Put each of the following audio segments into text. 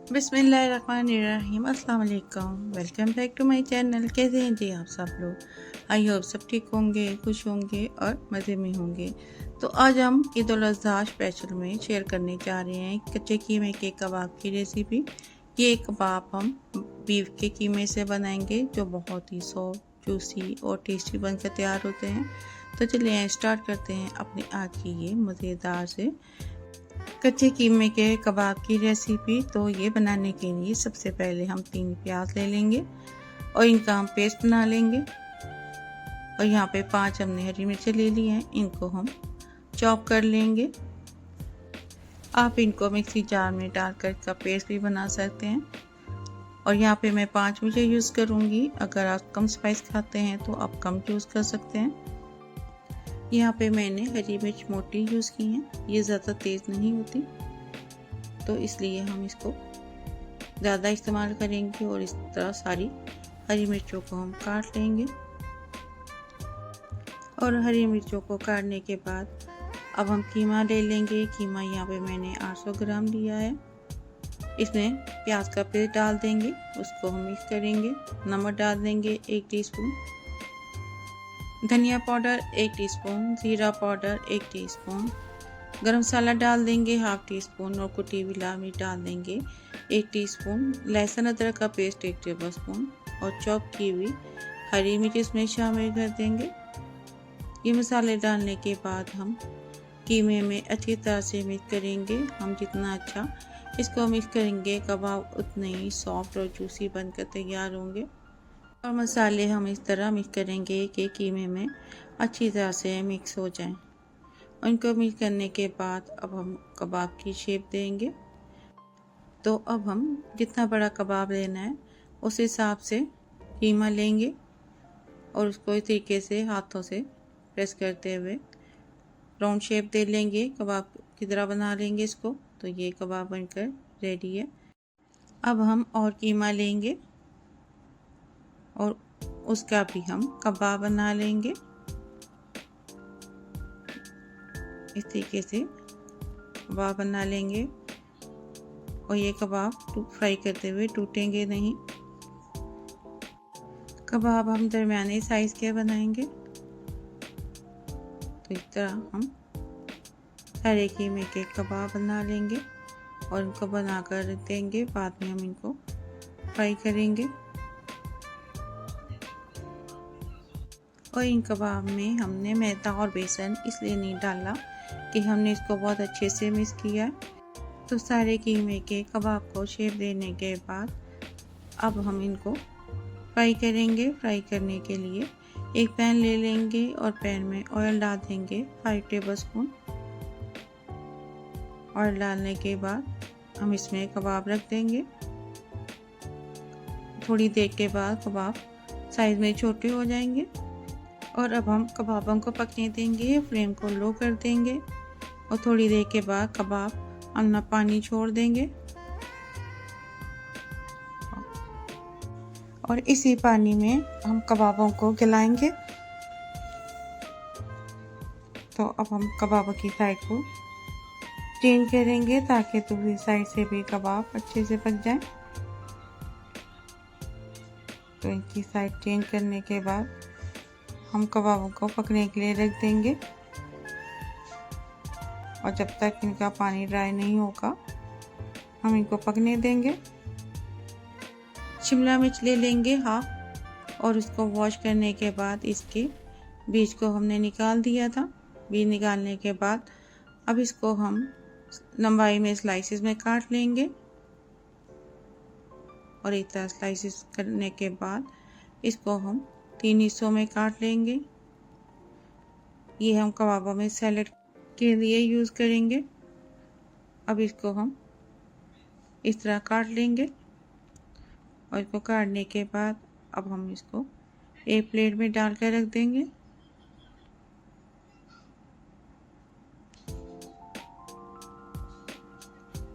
बिस्मिल्लाहिर्रहमानिर्रहीम। अस्सलाम वालेकुम। Welcome back to my channel. कैसे हैं जी आप सब लोग? आई होप सब ठीक होंगे, खुश होंगे और मज़े में होंगे। तो आज हम ईद उल अज़हा स्पेशल में शेयर करने जा रहे हैं कच्चे कीमे के कबाब की रेसिपी। ये कबाब हम बीफ के कीमे से बनाएंगे जो बहुत ही सॉफ्ट, जूसी और टेस्टी बनकर तैयार होते हैं। तो चलिए स्टार्ट करते हैं अपनी आज की ये मज़ेदार से कच्चे कीमे के कबाब की रेसिपी। तो ये बनाने के लिए सबसे पहले हम 3 प्याज ले लेंगे और इनका हम पेस्ट बना लेंगे। और यहाँ पे 5 हमने हरी मिर्चें ले ली हैं, इनको हम चॉप कर लेंगे। आप इनको मिक्सी जार में डालकर इसका पेस्ट भी बना सकते हैं। और यहाँ पे मैं 5 मिर्चें यूज़ करूँगी। अगर आप कम स्पाइस खाते हैं तो आप कम यूज़ कर सकते हैं। यहाँ पे मैंने हरी मिर्च मोटी यूज़ की हैं, ये ज़्यादा तेज़ नहीं होती, तो इसलिए हम इसको ज़्यादा इस्तेमाल करेंगे। और इस तरह सारी हरी मिर्चों को हम काट लेंगे। और हरी मिर्चों को काटने के बाद अब हम कीमा ले लेंगे। कीमा यहाँ पे मैंने 800 ग्राम लिया है। इसमें प्याज का पेस्ट डाल देंगे, उसको हम मिक्स करेंगे। नमक डाल देंगे 1 टीस्पून, धनिया पाउडर 1 टीस्पून, जीरा पाउडर 1 टीस्पून, गरम मसाला डाल देंगे 1/2 टीस्पून और कुटी हुई लाल मिर्च डाल देंगे 1 टीस्पून, लहसुन अदरक का पेस्ट 1 टेबलस्पून और चॉप की हुई हरी मिर्च इसमें शामिल कर देंगे। ये मसाले डालने के बाद हम कीमे में अच्छी तरह से मिक्स करेंगे। हम जितना अच्छा इसको मिक्स करेंगे कबाब उतने ही सॉफ्ट और जूसी बनकर तैयार होंगे। और मसाले हम इस तरह मिक्स करेंगे कि कीमे में अच्छी तरह से मिक्स हो जाएं। उनको मिक्स करने के बाद अब हम कबाब की शेप देंगे। तो अब हम जितना बड़ा कबाब लेना है उस हिसाब से कीमा लेंगे और उसको इस तरीके से हाथों से प्रेस करते हुए राउंड शेप दे लेंगे। कबाब की तरह बना लेंगे इसको। तो ये कबाब बनकर रेडी है। अब हम और कीमा लेंगे और उसका भी हम कबाब बना लेंगे। इस तरीके से कबाब बना लेंगे और ये कबाब फ्राई करते हुए टूटेंगे नहीं। कबाब हम दरमियाने साइज़ के बनाएंगे। तो इस तरह हम सारे कीमे के कबाब बना लेंगे और इनको बनाकर रख देंगे। बाद में हम इनको फ्राई करेंगे। और इन कबाब में हमने मैदा और बेसन इसलिए नहीं डाला कि हमने इसको बहुत अच्छे से मिक्स किया। तो सारे कीमे के कबाब को शेप देने के बाद अब हम इनको फ्राई करेंगे। फ्राई करने के लिए एक पैन ले लेंगे और पैन में ऑयल डाल देंगे 5 टेबलस्पून। ऑयल डालने के बाद हम इसमें कबाब रख देंगे। थोड़ी देर के बाद कबाब साइज़ में छोटे हो जाएंगे। और अब हम कबाबों को पकने देंगे। फ्लेम को लो कर देंगे और थोड़ी देर के बाद कबाब अपना पानी छोड़ देंगे और इसी पानी में हम कबाबों को गलाएंगे। तो अब हम कबाबों की साइड को चेंज करेंगे ताकि दूसरी साइड से भी कबाब अच्छे से पक जाए। तो इनकी साइड चेंज करने के बाद हम कबाबों को पकने के लिए रख देंगे और जब तक इनका पानी ड्राई नहीं होगा हम इनको पकने देंगे। शिमला मिर्च ले लेंगे 1/2 और उसको वॉश करने के बाद इसके बीज को हमने निकाल दिया था। बीज निकालने के बाद अब इसको हम लंबाई में स्लाइसेस में काट लेंगे। और एक तरह स्लाइसेस करने के बाद इसको हम 3 हिस्सों में काट लेंगे। ये हम कबाबों में सैलेड के लिए यूज़ करेंगे। अब इसको हम इस तरह काट लेंगे और इसको काटने के बाद अब हम इसको एक प्लेट में डाल कर रख देंगे।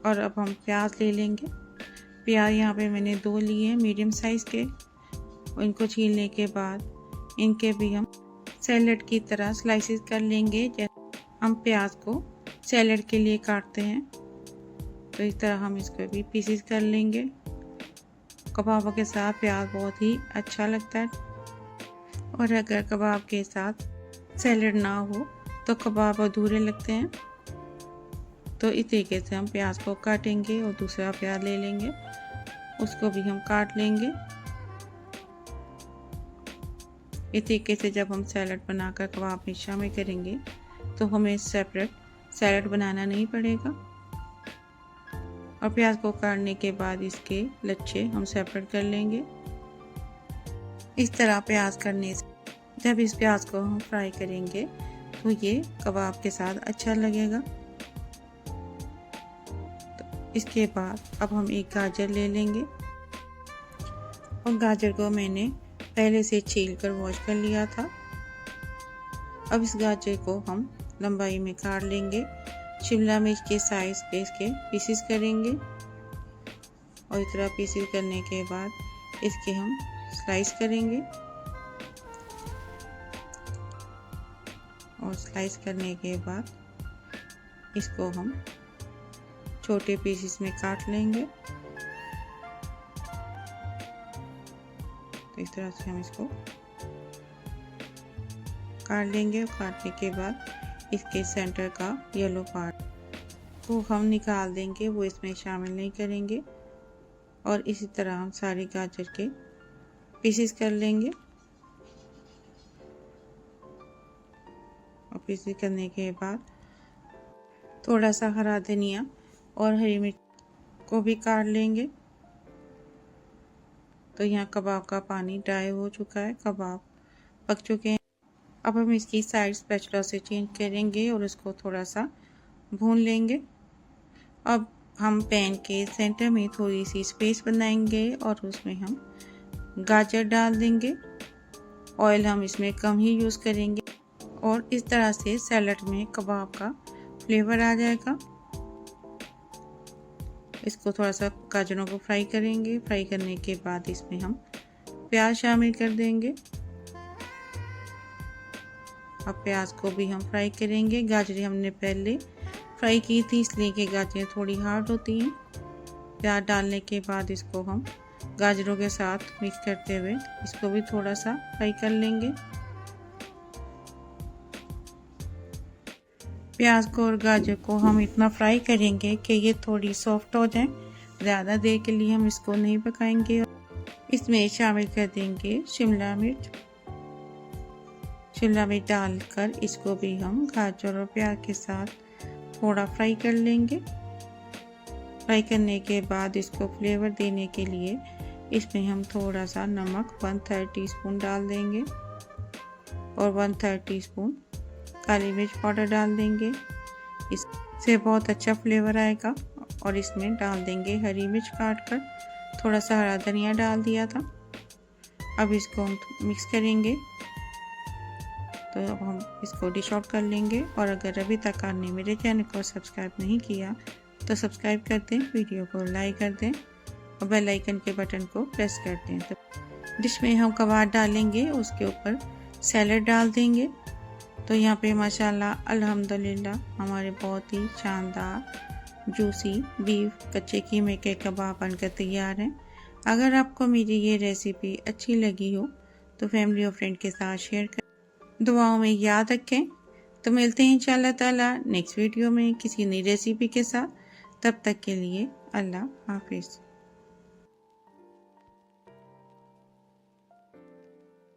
और अब हम प्याज ले लेंगे। प्याज यहाँ पे मैंने 2 लिए हैं मीडियम साइज़ के। और इनको छीलने के बाद इनके भी हम सैलेड की तरह स्लाइसेस कर लेंगे जैसे हम प्याज को सैलेड के लिए काटते हैं। तो इस तरह हम इसको भी पीसेस कर लेंगे। कबाबों के साथ प्याज बहुत ही अच्छा लगता है, और अगर कबाब के साथ सैलड ना हो तो कबाब अधूरे लगते हैं। तो इस तरीके से हम प्याज को काटेंगे और दूसरा प्याज ले लेंगे, उसको भी हम काट लेंगे। इस तरीके से जब हम सैलड बनाकर कबाब में शामिल करेंगे तो हमें सेपरेट सैलड बनाना नहीं पड़ेगा। और प्याज को काटने के बाद इसके लच्छे हम सेपरेट कर लेंगे। इस तरह प्याज करने से जब इस प्याज को हम फ्राई करेंगे तो ये कबाब के साथ अच्छा लगेगा। तो इसके बाद अब हम एक गाजर ले लेंगे, और गाजर को मैंने पहले से छील कर वॉश कर लिया था। अब इस गाजर को हम लंबाई में काट लेंगे। शिमला मिर्च के साइज पे इसके पीसेस करेंगे, और इस तरह पीसेस करने के बाद इसके हम स्लाइस करेंगे। और स्लाइस करने के बाद इसको हम छोटे पीसेस में काट लेंगे। तो इस तरह से हम इसको काट लेंगे। और काटने के बाद इसके सेंटर का येलो पार्ट को हम निकाल देंगे, वो इसमें शामिल नहीं करेंगे। और इसी तरह हम सारे गाजर के पीसेस कर लेंगे। और पीसेस करने के बाद थोड़ा सा हरा धनिया और हरी मिर्च को भी काट लेंगे। तो यहाँ कबाब का पानी ड्राई हो चुका है, कबाब पक चुके हैं। अब हम इसकी साइड स्पैचुला से चेंज करेंगे और इसको थोड़ा सा भून लेंगे। अब हम पैन के सेंटर में थोड़ी सी स्पेस बनाएंगे और उसमें हम गाजर डाल देंगे। ऑयल हम इसमें कम ही यूज़ करेंगे, और इस तरह से सैलड में कबाब का फ्लेवर आ जाएगा। इसको थोड़ा सा गाजरों को फ्राई करेंगे। फ्राई करने के बाद इसमें हम प्याज शामिल कर देंगे। अब प्याज को भी हम फ्राई करेंगे। गाजरें हमने पहले फ्राई की थी, इसलिए कि गाजरें थोड़ी हार्ड होती हैं। प्याज डालने के बाद इसको हम गाजरों के साथ मिक्स करते हुए इसको भी थोड़ा सा फ्राई कर लेंगे। प्याज को और गाजर को हम इतना फ्राई करेंगे कि ये थोड़ी सॉफ्ट हो जाए। ज़्यादा देर के लिए हम इसको नहीं पकाएंगे। इसमें शामिल कर देंगे शिमला मिर्च। शिमला मिर्च डालकर इसको भी हम गाजर और प्याज के साथ थोड़ा फ्राई कर लेंगे। फ्राई करने के बाद इसको फ्लेवर देने के लिए इसमें हम थोड़ा सा नमक 1/3 टीस्पून डाल देंगे, और 1/3 टीस्पून काली मिर्च पाउडर डाल देंगे। इससे बहुत अच्छा फ्लेवर आएगा। और इसमें डाल देंगे हरी मिर्च काट कर, थोड़ा सा हरा धनिया डाल दिया था। अब इसको हम मिक्स करेंगे। तो अब हम इसको डिश आउट कर लेंगे। और अगर अभी तक आपने मेरे चैनल को सब्सक्राइब नहीं किया तो सब्सक्राइब कर दें, वीडियो को लाइक कर दें और बेल आइकन के बटन को प्रेस कर दें। तो डिश में हम कबाब डालेंगे, उसके ऊपर सैलड डाल देंगे। तो यहाँ पे माशाल्लाह अल्हम्दुलिल्लाह हमारे बहुत ही शानदार जूसी बीफ कच्चे कीमे के कबाब बनकर तैयार हैं। अगर आपको मेरी ये रेसिपी अच्छी लगी हो तो फैमिली और फ्रेंड के साथ शेयर कर, दुआओं में याद रखें। तो मिलते हैं इंशाअल्लाह ताला नेक्स्ट वीडियो में किसी नई रेसिपी के साथ। तब तक के लिए अल्लाह हाफिज़।